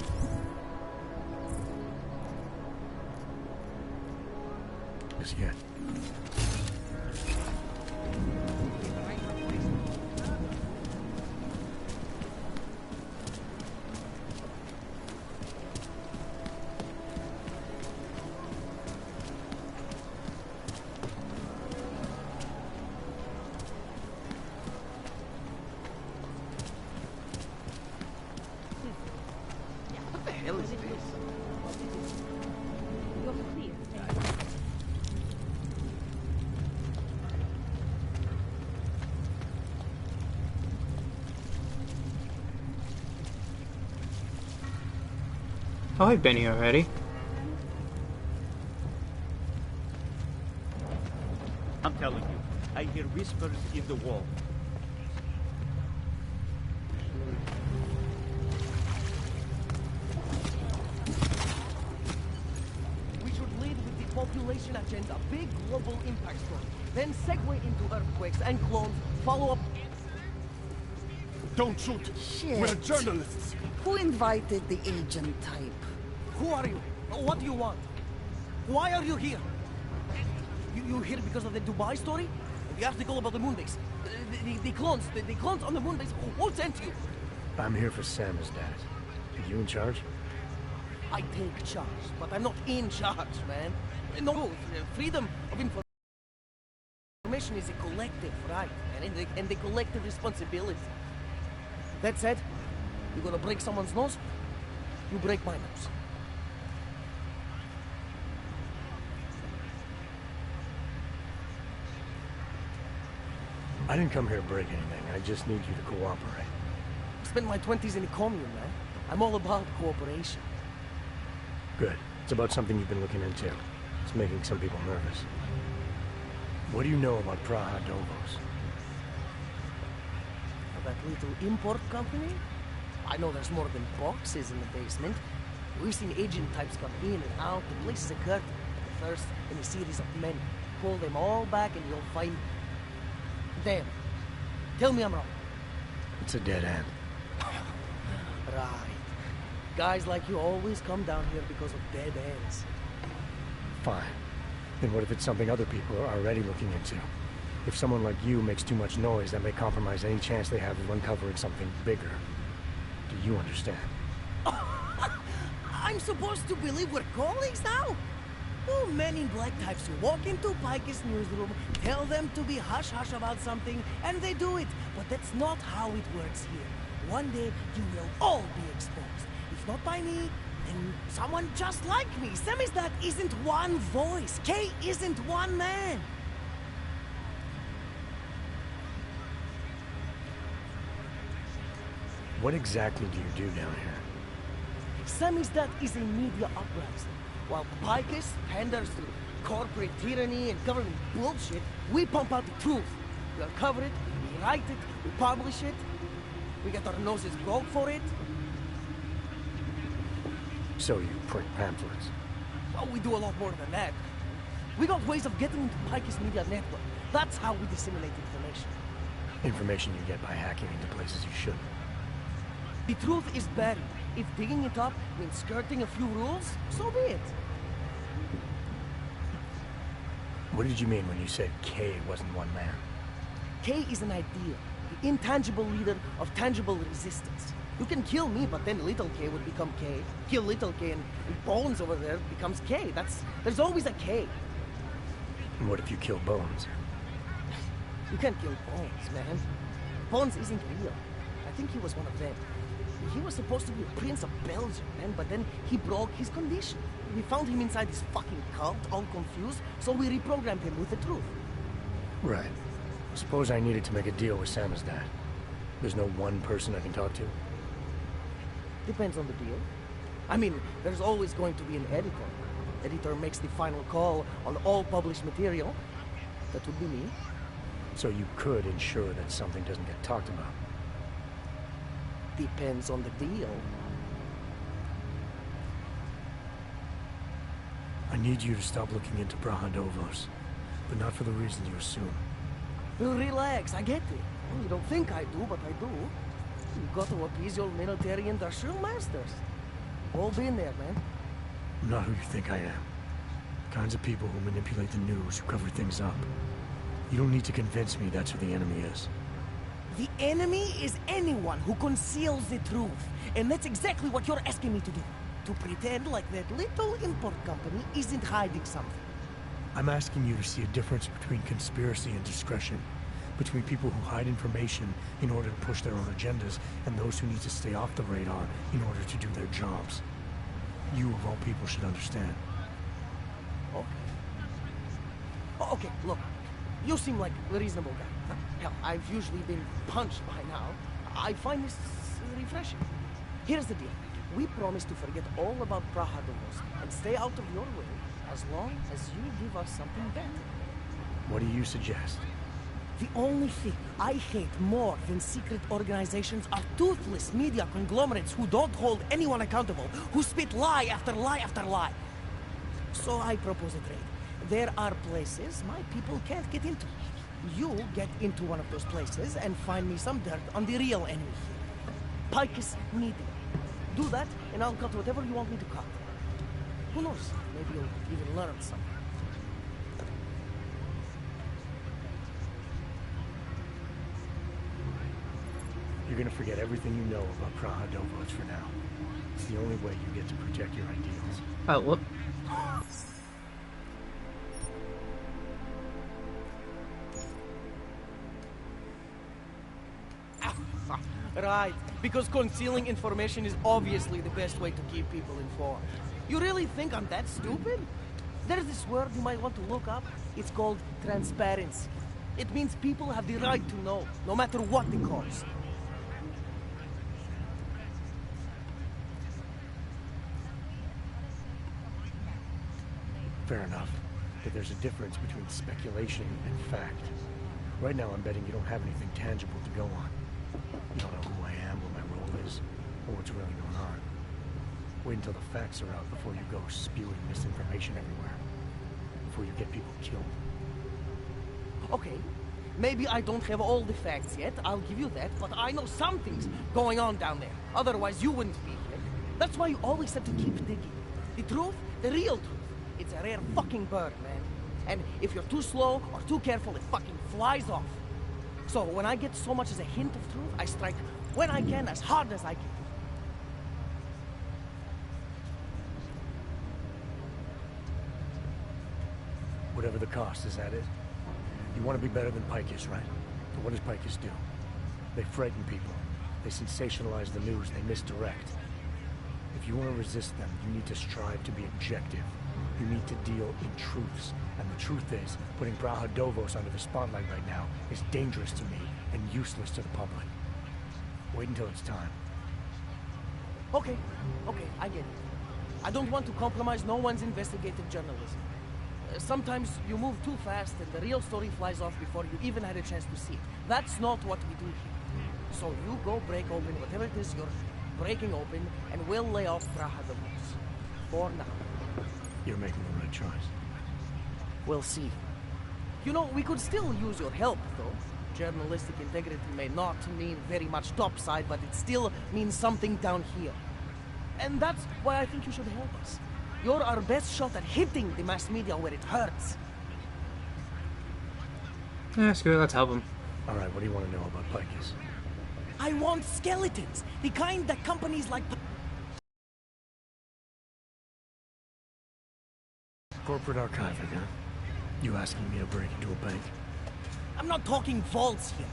Just yet. What the hell is this? Oh, I've been here already. I'm telling you, I hear whispers in the wall. We should lead with the population agenda, big global impact story. Then segue into earthquakes and clones, follow up... Don't shoot! Shit. We're journalists! Who invited the agent type? Who are you? What do you want? Why are you here? You here because of the Dubai story? The article about the moon base? The clones on the moon base? Who sent you? I'm here for Samizdat. Are you in charge? I take charge, but I'm not in charge, man. No, freedom of information is a collective right, and a collective responsibility. That said, you're gonna break someone's nose, you break my nose. I didn't come here to break anything. I just need you to cooperate. I spent my 20s in a commune, man. I'm all about cooperation. Good. It's about something you've been looking into. It's making some people nervous. What do you know about Praha Dovos? That little import company? I know there's more than boxes in the basement. We've seen agent types come in and out. The place is a curtain. The first in a series of many. Pull them all back and you'll find... them. Tell me I'm wrong. It's a dead end. Right. Guys like you always come down here because of dead ends. Fine. Then what if it's something other people are already looking into? If someone like you makes too much noise, that may compromise any chance they have of uncovering something bigger. Do you understand? I'm supposed to believe we're colleagues now? Oh, men in black types who walk into Pike's newsroom, tell them to be hush-hush about something, and they do it. But that's not how it works here. One day, you will all be exposed. If not by me, then someone just like me. Samizdat isn't one voice. Kay isn't one man. What exactly do you do down here? Samizdat is a media uprising. While Picus panders to corporate tyranny and government bullshit, we pump out the truth. We uncover it, we write it, we publish it. We get our noses broke for it. So you print pamphlets? Oh, we do a lot more than that. We got ways of getting into Picus media network. That's how we disseminate information. Information you get by hacking into places you shouldn't. The truth is buried. If digging it up means skirting a few rules, so be it. What did you mean when you said K wasn't one man? K is an idea, the intangible leader of tangible resistance. You can kill me, but then little K would become K. Kill little K and Bones over there becomes K. There's always a K. And what if you kill Bones? You can't kill Bones, man. Bones isn't real. I think he was one of them. He was supposed to be a prince of Belgium, man, but then he broke his condition. We found him inside this fucking cult, all confused, so we reprogrammed him with the truth. Right. Suppose I needed to make a deal with Sam's dad. There's no one person I can talk to? Depends on the deal. I mean, there's always going to be an editor. Editor makes the final call on all published material. That would be me. So you could ensure that something doesn't get talked about? Depends on the deal. I need you to stop looking into Brahadovos, but not for the reasons you assume. Well, relax, I get it. Well, you don't think I do, but I do. You got to appease your military industrial masters. All been there, man. I'm not who you think I am. The kinds of people who manipulate the news, who cover things up. You don't need to convince me that's who the enemy is. The enemy is anyone who conceals the truth. And that's exactly what you're asking me to do. To pretend like that little import company isn't hiding something. I'm asking you to see a difference between conspiracy and discretion. Between people who hide information in order to push their own agendas and those who need to stay off the radar in order to do their jobs. You, of all people, should understand. Okay. Okay, look. You seem like a reasonable guy. Huh? Hell, I've usually been punched by now. I find this refreshing. Here's the deal. We promise to forget all about Brahadovos and stay out of your way as long as you give us something better. What do you suggest? The only thing I hate more than secret organizations are toothless media conglomerates who don't hold anyone accountable, who spit lie after lie after lie. So I propose a trade. There are places my people can't get into. You get into one of those places and find me some dirt on the real enemy here. Picus Media. Do that, and I'll cut whatever you want me to cut. Who knows? Maybe you'll even learn something. You're gonna forget everything you know about Brahadovos for now. It's the only way you get to protect your ideals. Oh, whoop. Right, because concealing information is obviously the best way to keep people informed. You really think I'm that stupid? There's this word you might want to look up. It's called transparency. It means people have the right to know, no matter what the cost. Fair enough. But there's a difference between speculation and fact. Right now I'm betting you don't have anything tangible to go on. You don't know who I am, what my role is, or what's really going on. Wait until the facts are out before you go spewing misinformation everywhere. Before you get people killed. Okay, maybe I don't have all the facts yet, I'll give you that, but I know some things going on down there. Otherwise you wouldn't be here. That's why you always have to keep digging. The truth, the real truth. It's a rare fucking bird, man. And if you're too slow or too careful, it fucking flies off. So when I get so much as a hint of truth, I strike when I can, as hard as I can. Whatever the cost, is that it? You want to be better than Picus, right? But what does Picus do? They frighten people. They sensationalize the news. They misdirect. If you want to resist them, you need to strive to be objective. You need to deal in truths. And the truth is, putting Brahadovos under the spotlight right now is dangerous to me and useless to the public. Wait until it's time. Okay, I get it. I don't want to compromise no one's investigative journalism. Sometimes you move too fast and the real story flies off before you even had a chance to see it. That's not what we do here. So you go break open whatever it is you're breaking open, and we'll lay off Brahadovos. For now. You're making the right choice. We'll see. You know, we could still use your help, though. Journalistic integrity may not mean very much topside, but it still means something down here. And that's why I think you should help us. You're our best shot at hitting the mass media where it hurts. Yeah, screw it, let's help him. Alright, what do you want to know about Picus? I want skeletons! The kind that companies like... Corporate archiving, huh? You asking me to break into a bank? I'm not talking vaults here.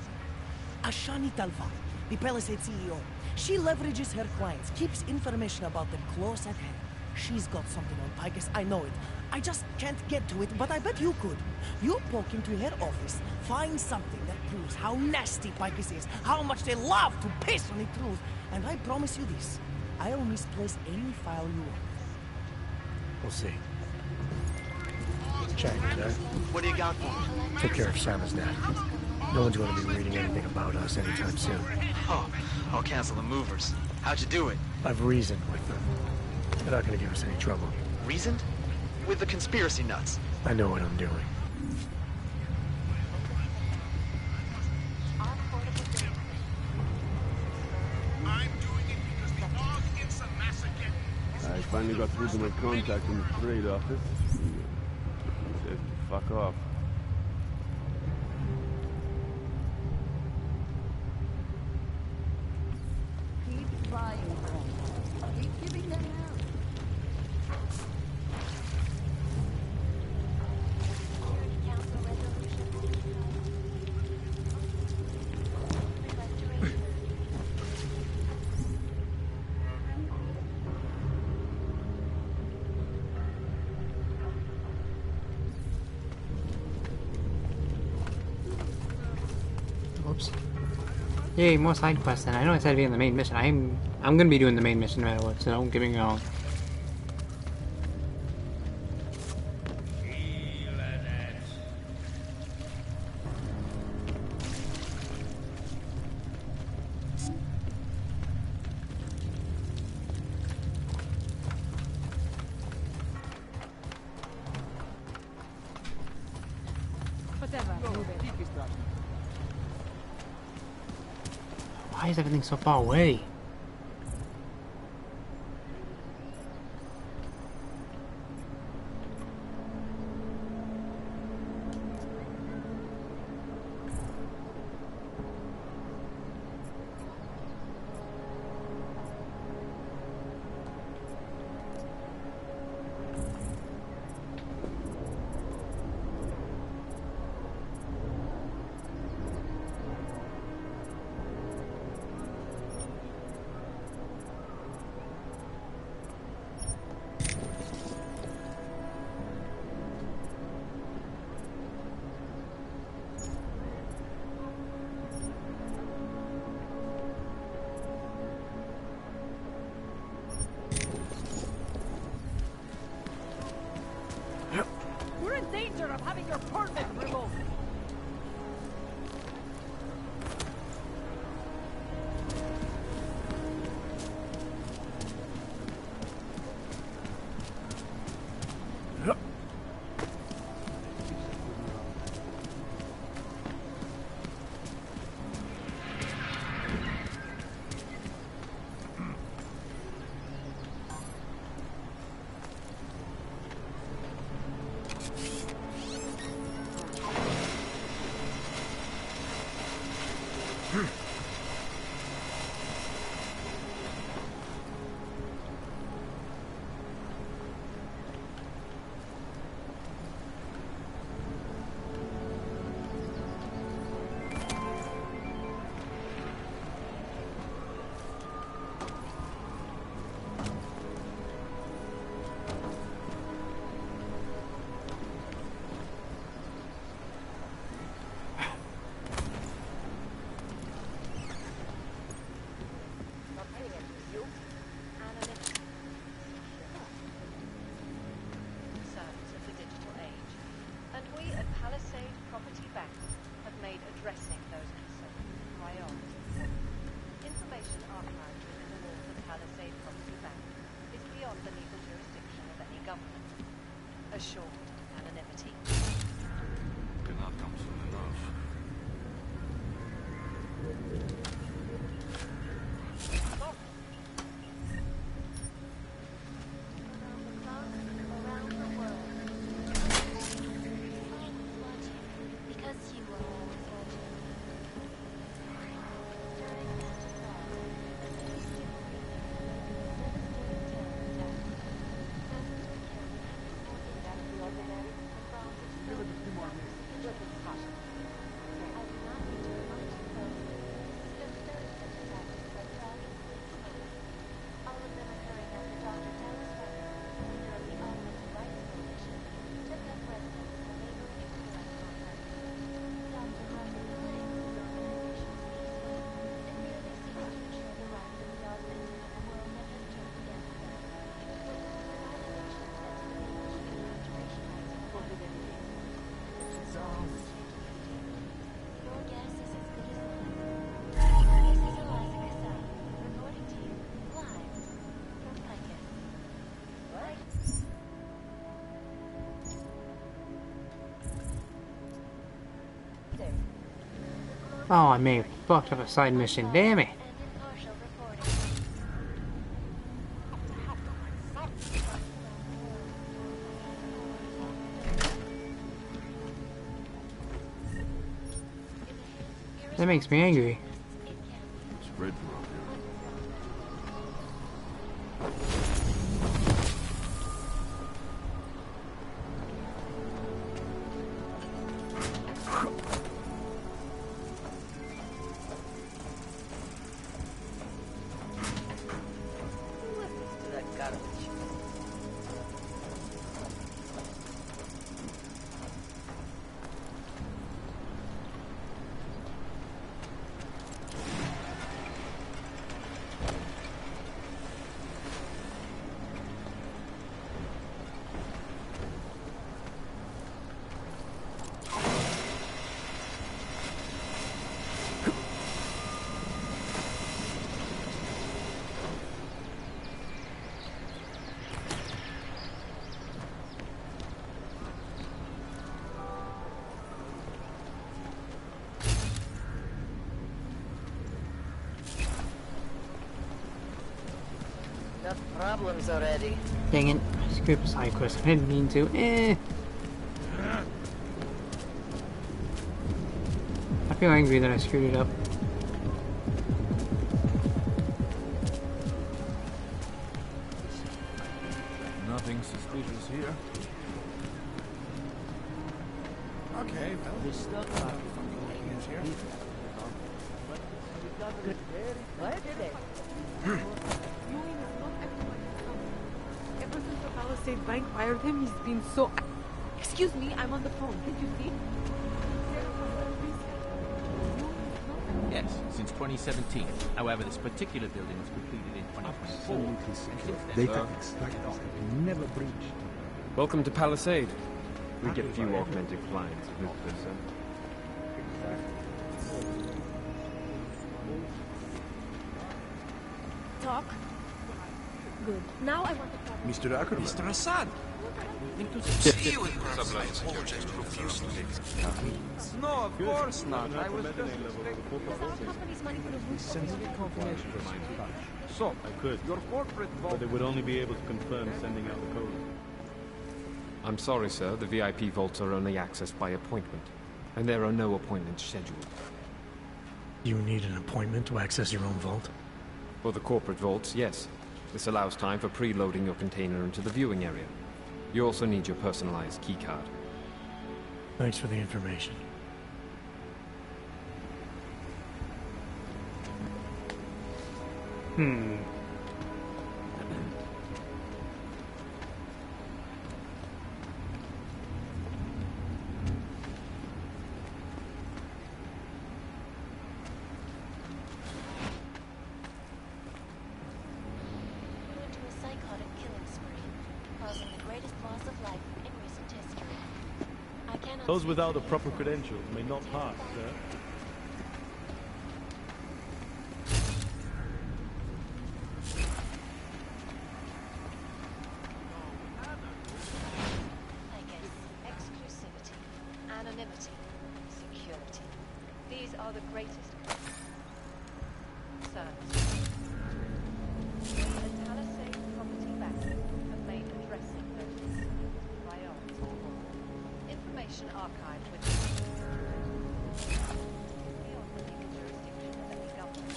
Ashani Talva. the Palisade CEO. She leverages her clients, keeps information about them close at hand. She's got something on Picus, I know it. I just can't get to it, but I bet you could. You poke into her office, find something that proves how nasty Picus is, how much they love to piss on the truth, and I promise you this, I'll misplace any file you want. We'll see. Chambers, eh? What do you got for me? Took care of Simon's net. No one's going to be reading anything about us anytime soon. Oh, I'll cancel the movers. How'd you do it? I've reasoned with them. They're not going to give us any trouble. Reasoned? With the conspiracy nuts. I know what I'm doing. I finally got through to my contact in the trade office. He said to fuck off. Keep trying, Colonel. Keep giving them out. Oops. Yay, more side quests. And I know I said being the main mission. I'm gonna be doing the main mission no matter what. So don't get me wrong. Why is everything so far away? You're in danger of having your permit revoked. Assured anonymity. Cannot come soon enough. Oh, I may have fucked up a side mission. Damn it. That makes me angry. Spread from up To that garbage. Enough problems already. Dang it. I screwed up a side quest. I didn't mean to. I feel angry that I screwed it up. Nothing suspicious here. Okay, well, this stuff is here. What? Ever since the Palisade Bank fired him, he's been so... Excuse me, I'm on the phone. Can't you see? Yes, since 2017. However, this particular building was completed in 2024. Data extractors have never breached. Welcome to Palisade. We get few augmented clients with this. Talk. Good. Now I want to talk. Mr. Ackerman. Mr. Assad! We think to See you in person. I apologize profusely. No, of course not. I was just company's money for the roof. Send me confirmation for my touch. So, I could, your corporate vault... but they would only be able to confirm sending out the code. I'm sorry, sir. The VIP vaults are only accessed by appointment, and there are no appointments scheduled. You need an appointment to access your own vault? For the corporate vaults, yes. This allows time for preloading your container into the viewing area. You also need your personalized keycard. Thanks for the information. He went to a psychotic killing spree, causing the greatest loss of life in recent history. I cannot Those speak without for the him, proper but credentials may not pass, sir. I guess exclusivity, anonymity, security. These are the greatest concerns. We at Palisade Property Bank have made addressing notice priority. Information archived with beyond the legal jurisdiction of any government.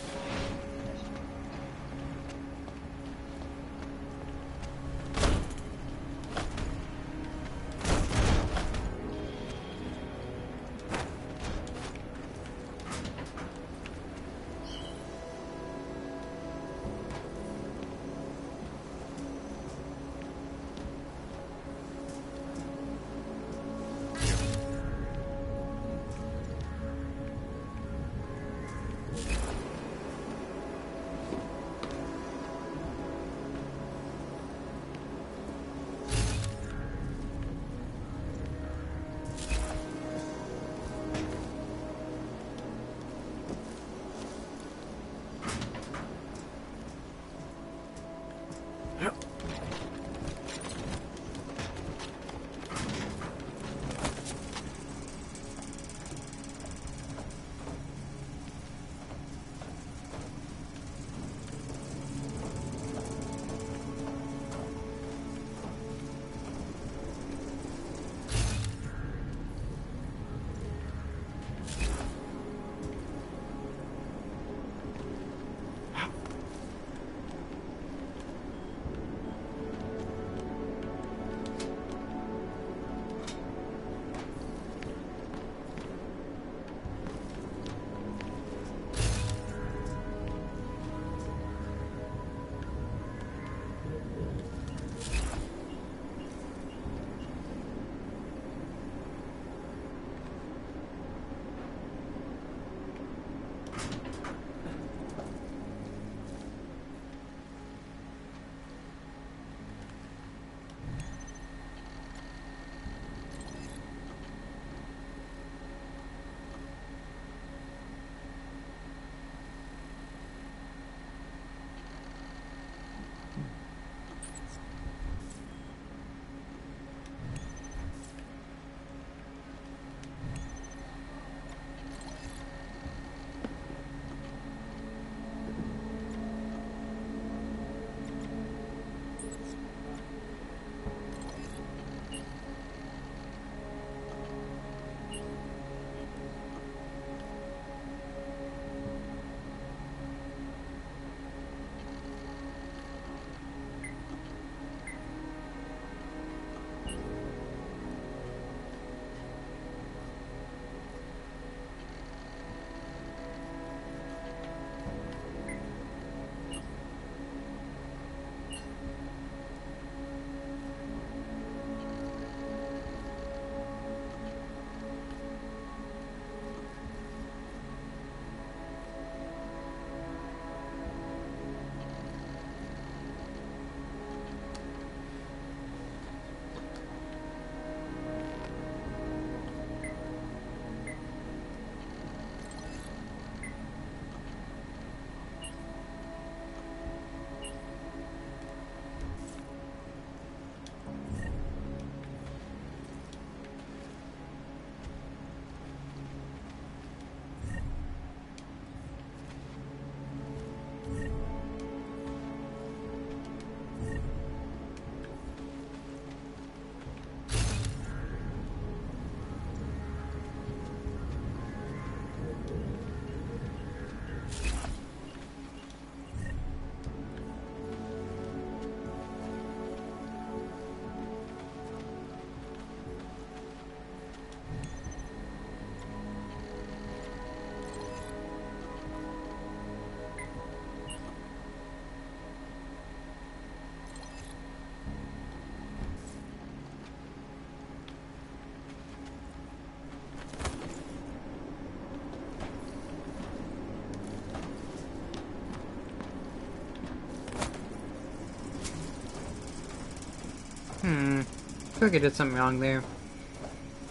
I feel like I did something wrong there.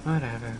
Whatever.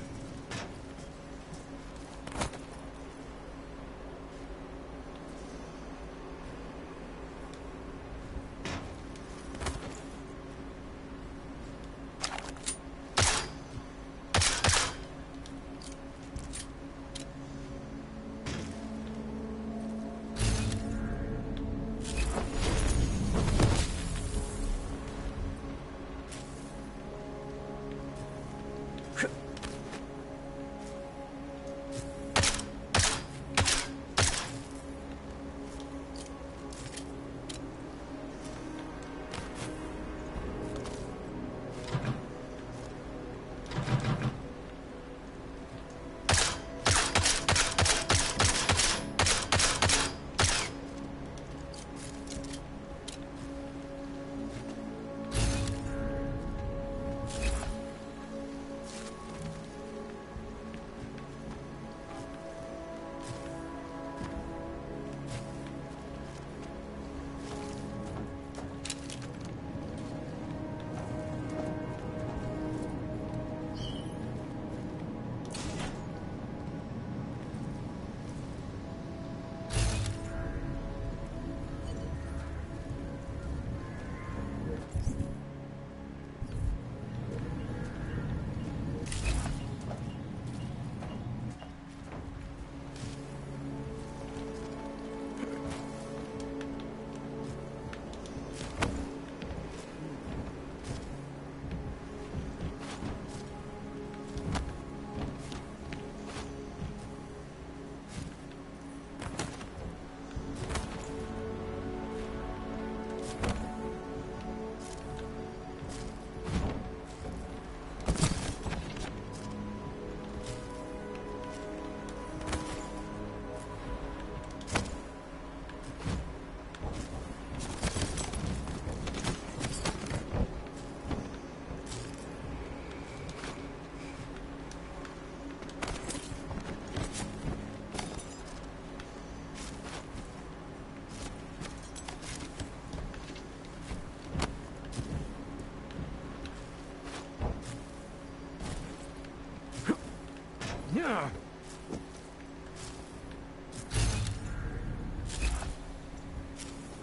Yeah.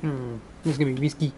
This is gonna be risky.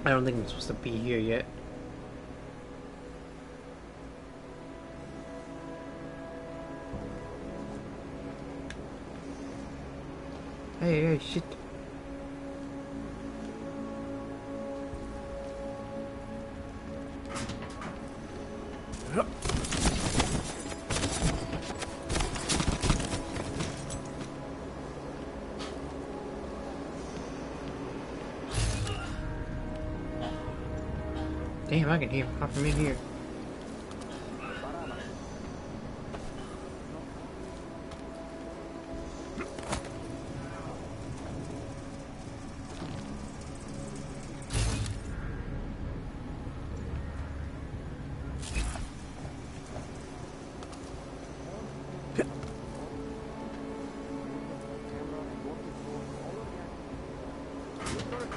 I don't think I'm supposed to be here yet. Hey, shit. Damn, I can hear him come from in here.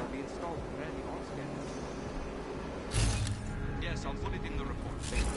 will be installed and ready on schedule. Yes, I'll put it in the report.